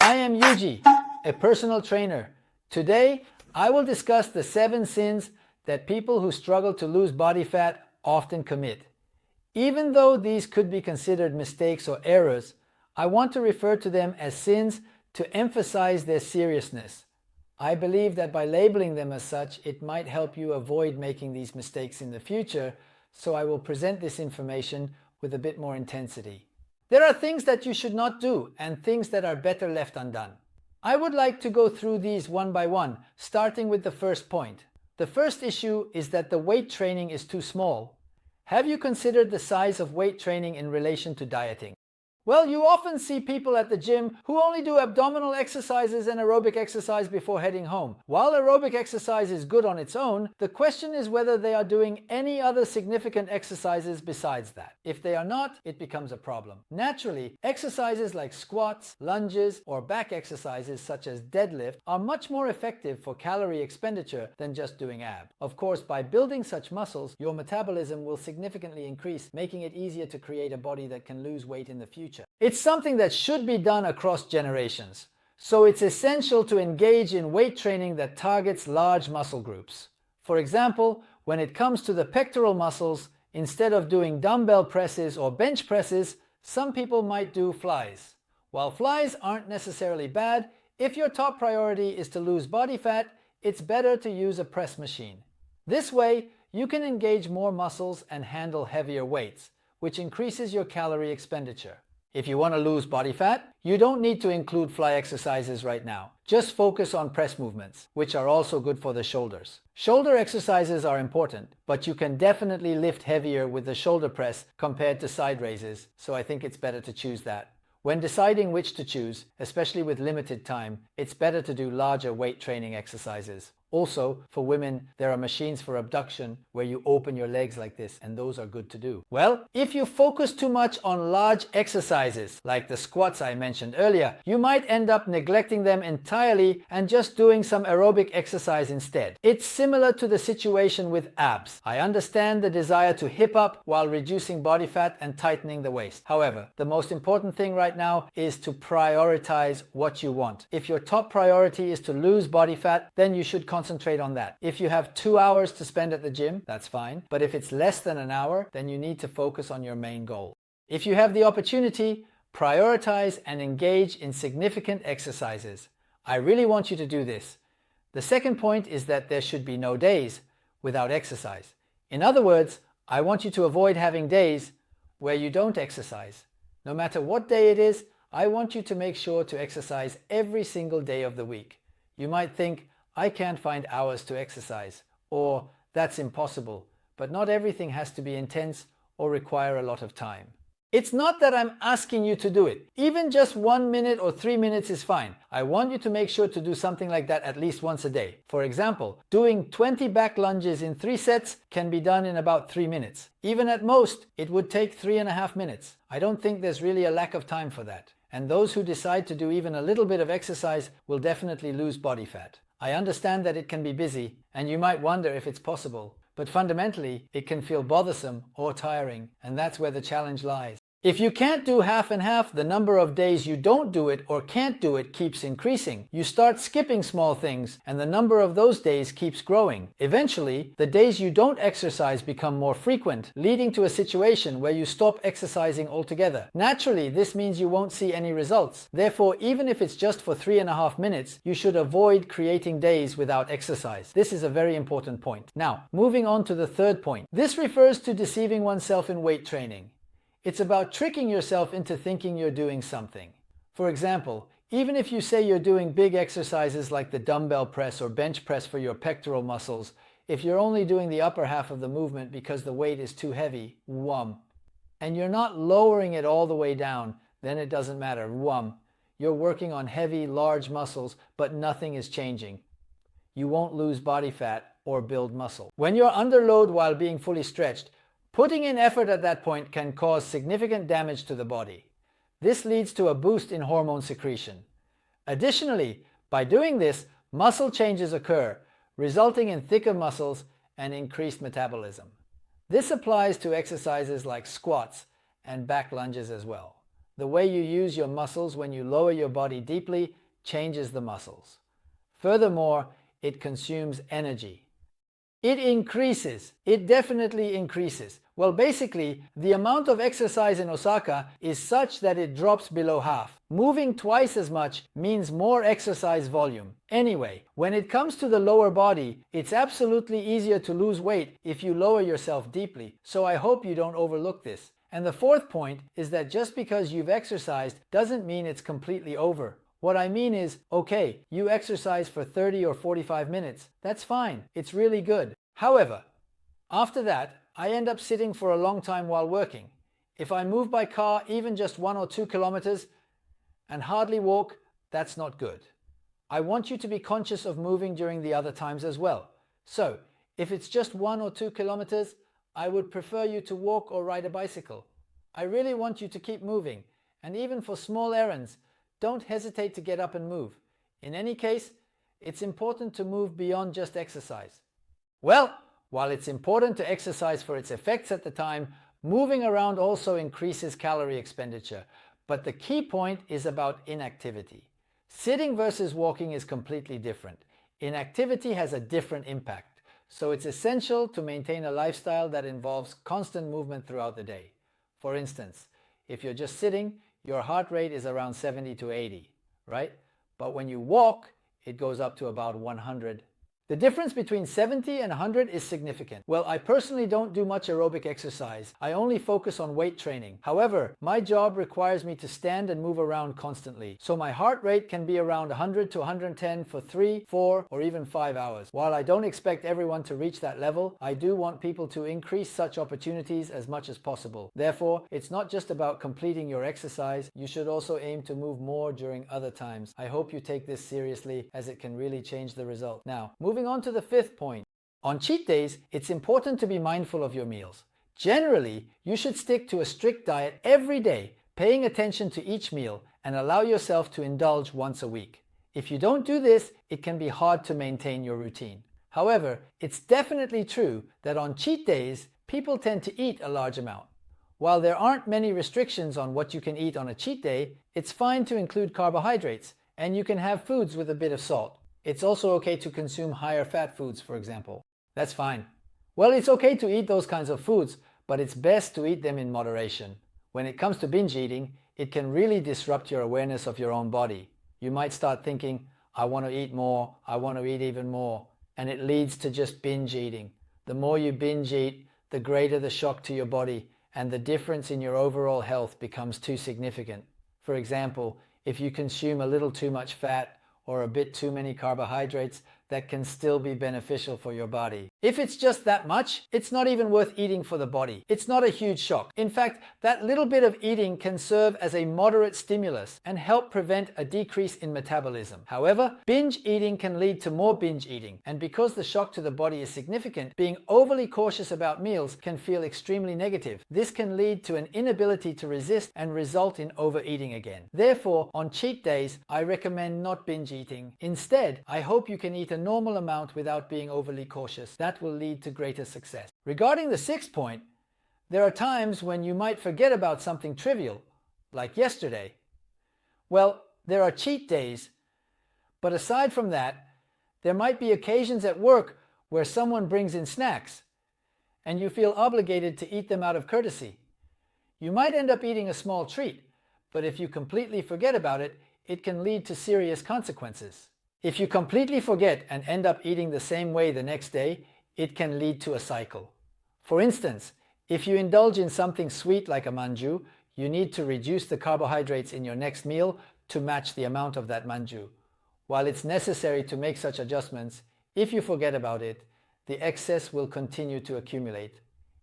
I am Yuji, a personal trainer. Today, I will discuss the 7 sins that people who struggle to lose body fat often commit. Even though these could be considered mistakes or errors, I want to refer to them as sins to emphasize their seriousness. I believe that by labeling them as such, it might help you avoid making these mistakes in the future, so I will present this information with a bit more intensity. There are things that you should not do and things that are better left undone. I would like to go through these one by one, starting with the first point. The first issue is that the weight training is too small. Have you considered the size of weight training in relation to dieting? Well, you often see people at the gym who only do abdominal exercises and aerobic exercise before heading home. While aerobic exercise is good on its own, the question is whether they are doing any other significant exercises besides that. If they are not, it becomes a problem. Naturally, exercises like squats, lunges, or back exercises such as deadlift are much more effective for calorie expenditure than just doing abs. Of course, by building such muscles, your metabolism will significantly increase, making it easier to create a body that can lose weight in the future. It's something that should be done across generations, so it's essential to engage in weight training that targets large muscle groups. For example, when it comes to the pectoral muscles, instead of doing dumbbell presses or bench presses, some people might do flies. While flies aren't necessarily bad, if your top priority is to lose body fat, it's better to use a press machine. This way, you can engage more muscles and handle heavier weights, which increases your calorie expenditure. If you want to lose body fat, you don't need to include fly exercises right now. Just focus on press movements, which are also good for the shoulders. Shoulder exercises are important, but you can definitely lift heavier with the shoulder press compared to side raises, so I think it's better to choose that. When deciding which to choose, especially with limited time, it's better to do larger weight training exercises. Also, for women, there are machines for abduction where you open your legs like this, and those are good to do. Well, if you focus too much on large exercises, like the squats I mentioned earlier, you might end up neglecting them entirely and just doing some aerobic exercise instead. It's similar to the situation with abs. I understand the desire to hip up while reducing body fat and tightening the waist. However, the most important thing right now is to prioritize what you want. If your top priority is to lose body fat, then you should concentrate on that. If you have 2 hours to spend at the gym, that's fine. But if it's less than an hour, then you need to focus on your main goal. If you have the opportunity, prioritize and engage in significant exercises. I really want you to do this. The second point is that there should be no days without exercise. In other words, I want you to avoid having days where you don't exercise. No matter what day it is, I want you to make sure to exercise every single day of the week. You might think, I can't find hours to exercise, or that's impossible, but not everything has to be intense or require a lot of time. It's not that I'm asking you to do it. Even just 1 minute or 3 minutes is fine. I want you to make sure to do something like that at least once a day. For example, doing 20 back lunges in 3 sets can be done in about 3 minutes. Even at most, it would take 3.5 minutes. I don't think there's really a lack of time for that. And those who decide to do even a little bit of exercise will definitely lose body fat. I understand that it can be busy, and you might wonder if it's possible, but fundamentally, it can feel bothersome or tiring, and that's where the challenge lies. If you can't do half and half, the number of days you don't do it or can't do it keeps increasing. You start skipping small things, and the number of those days keeps growing. Eventually, the days you don't exercise become more frequent, leading to a situation where you stop exercising altogether. Naturally, this means you won't see any results. Therefore, even if it's just for 3.5 minutes, you should avoid creating days without exercise. This is a very important point. Now, moving on to the third point. This refers to deceiving oneself in weight training. It's about tricking yourself into thinking you're doing something. For example, even if you say you're doing big exercises like the dumbbell press or bench press for your pectoral muscles, if you're only doing the upper half of the movement because the weight is too heavy, and you're not lowering it all the way down, then it doesn't matter, You're working on heavy, large muscles, but nothing is changing. You won't lose body fat or build muscle. When you're under load while being fully stretched, putting in effort at that point can cause significant damage to the body. This leads to a boost in hormone secretion. Additionally, by doing this, muscle changes occur, resulting in thicker muscles and increased metabolism. This applies to exercises like squats and back lunges as well. The way you use your muscles when you lower your body deeply changes the muscles. Furthermore, it consumes energy. It increases. It definitely increases. Well, basically, the amount of exercise in Osaka is such that it drops below half. Moving twice as much means more exercise volume. Anyway, when it comes to the lower body, it's absolutely easier to lose weight if you lower yourself deeply. So I hope you don't overlook this. And the fourth point is that just because you've exercised doesn't mean it's completely over. What I mean is, okay, you exercise for 30 or 45 minutes. That's fine. It's really good. However, after that, I end up sitting for a long time while working. If I move by car even just 1 or 2 kilometers and hardly walk, that's not good. I want you to be conscious of moving during the other times as well. So, if it's just 1 or 2 kilometers, I would prefer you to walk or ride a bicycle. I really want you to keep moving, and even for small errands, don't hesitate to get up and move. In any case, it's important to move beyond just exercise. Well, while it's important to exercise for its effects at the time, moving around also increases calorie expenditure. But the key point is about inactivity. Sitting versus walking is completely different. Inactivity has a different impact. So it's essential to maintain a lifestyle that involves constant movement throughout the day. For instance, if you're just sitting, your heart rate is around 70 to 80, right? But when you walk, it goes up to about 100. The difference between 70 and 100 is significant. Well, I personally don't do much aerobic exercise. I only focus on weight training. However, my job requires me to stand and move around constantly. So my heart rate can be around 100 to 110 for 3, 4, or even 5 hours. While I don't expect everyone to reach that level, I do want people to increase such opportunities as much as possible. Therefore, it's not just about completing your exercise. You should also aim to move more during other times. I hope you take this seriously, as it can really change the result. Now, moving on to the fifth point. On cheat days, it's important to be mindful of your meals. Generally, you should stick to a strict diet every day, paying attention to each meal, and allow yourself to indulge once a week. If you don't do this, it can be hard to maintain your routine. However, it's definitely true that on cheat days, people tend to eat a large amount. While there aren't many restrictions on what you can eat on a cheat day, it's fine to include carbohydrates, and you can have foods with a bit of salt. It's also okay to consume higher fat foods, for example. That's fine. Well, it's okay to eat those kinds of foods, but it's best to eat them in moderation. When it comes to binge eating, it can really disrupt your awareness of your own body. You might start thinking, I want to eat more, I want to eat even more, and it leads to just binge eating. The more you binge eat, the greater the shock to your body, and the difference in your overall health becomes too significant. For example, if you consume a little too much fat, or a bit too many carbohydrates, that can still be beneficial for your body. If it's just that much, it's not even worth eating for the body. It's not a huge shock. In fact, that little bit of eating can serve as a moderate stimulus and help prevent a decrease in metabolism. However, binge eating can lead to more binge eating, and because the shock to the body is significant, being overly cautious about meals can feel extremely negative. This can lead to an inability to resist and result in overeating again. Therefore, on cheat days, I recommend not binge eating. Instead, I hope you can eat a normal amount without being overly cautious. That will lead to greater success. Regarding the sixth point, there are times when you might forget about something trivial, like yesterday. Well, there are cheat days, but aside from that, there might be occasions at work where someone brings in snacks, and you feel obligated to eat them out of courtesy. You might end up eating a small treat, but if you completely forget about it, it can lead to serious consequences. If you completely forget and end up eating the same way the next day, it can lead to a cycle. For instance, if you indulge in something sweet like a manju, you need to reduce the carbohydrates in your next meal to match the amount of that manju. While it's necessary to make such adjustments, if you forget about it, the excess will continue to accumulate.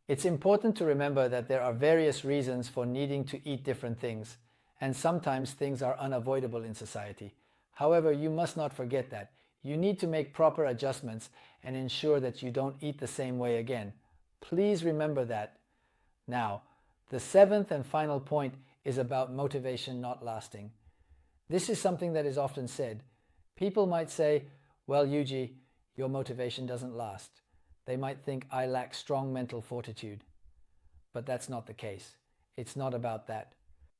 It's important to remember that there are various reasons for needing to eat different things, and sometimes things are unavoidable in society. However, you must not forget that. You need to make proper adjustments and ensure that you don't eat the same way again. Please remember that. Now, the seventh and final point is about motivation not lasting. This is something that is often said. People might say, well, Yuji, your motivation doesn't last. They might think I lack strong mental fortitude. But that's not the case. It's not about that.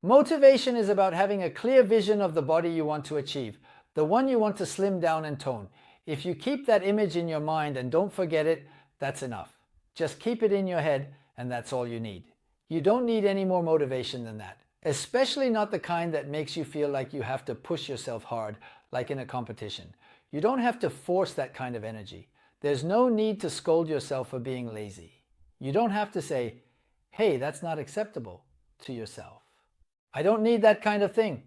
Motivation is about having a clear vision of the body you want to achieve, the one you want to slim down and tone. If you keep that image in your mind and don't forget it, that's enough. Just keep it in your head and that's all you need. You don't need any more motivation than that, especially not the kind that makes you feel like you have to push yourself hard, like in a competition. You don't have to force that kind of energy. There's no need to scold yourself for being lazy. You don't have to say, hey, that's not acceptable, to yourself. I don't need that kind of thing.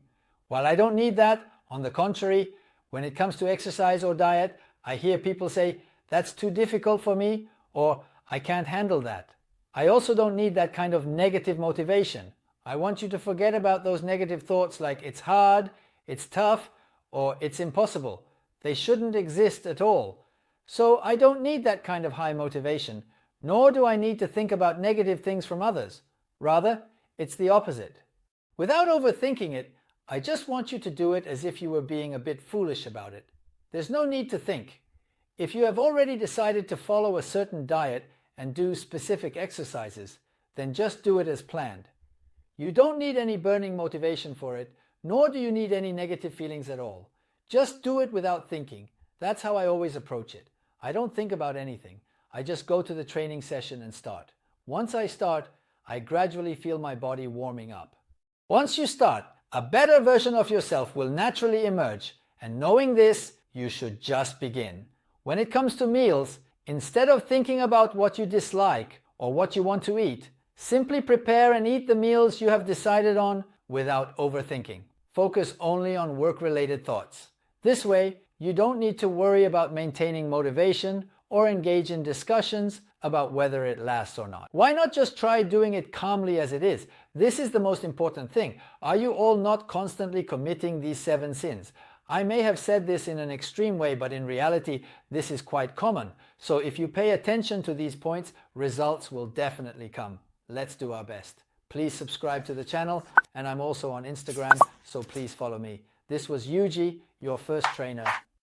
While I don't need that, on the contrary, when it comes to exercise or diet, I hear people say, that's too difficult for me, or I can't handle that. I also don't need that kind of negative motivation. I want you to forget about those negative thoughts like it's hard, it's tough, or it's impossible. They shouldn't exist at all. So I don't need that kind of high motivation, nor do I need to think about negative things from others. Rather, it's the opposite. Without overthinking it, I just want you to do it as if you were being a bit foolish about it. There's no need to think. If you have already decided to follow a certain diet and do specific exercises, then just do it as planned. You don't need any burning motivation for it, nor do you need any negative feelings at all. Just do it without thinking. That's how I always approach it. I don't think about anything. I just go to the training session and start. Once I start, I gradually feel my body warming up. Once you start, a better version of yourself will naturally emerge, and knowing this, you should just begin. When it comes to meals, instead of thinking about what you dislike or what you want to eat, simply prepare and eat the meals you have decided on without overthinking. Focus only on work-related thoughts. This way, you don't need to worry about maintaining motivation or engage in discussions about whether it lasts or not. Why not just try doing it calmly as it is? This is the most important thing. Are you all not constantly committing these 7 sins? I may have said this in an extreme way, but in reality, this is quite common. So if you pay attention to these points, results will definitely come. Let's do our best. Please subscribe to the channel, and I'm also on Instagram, so please follow me. This was YUJI, your first trainer.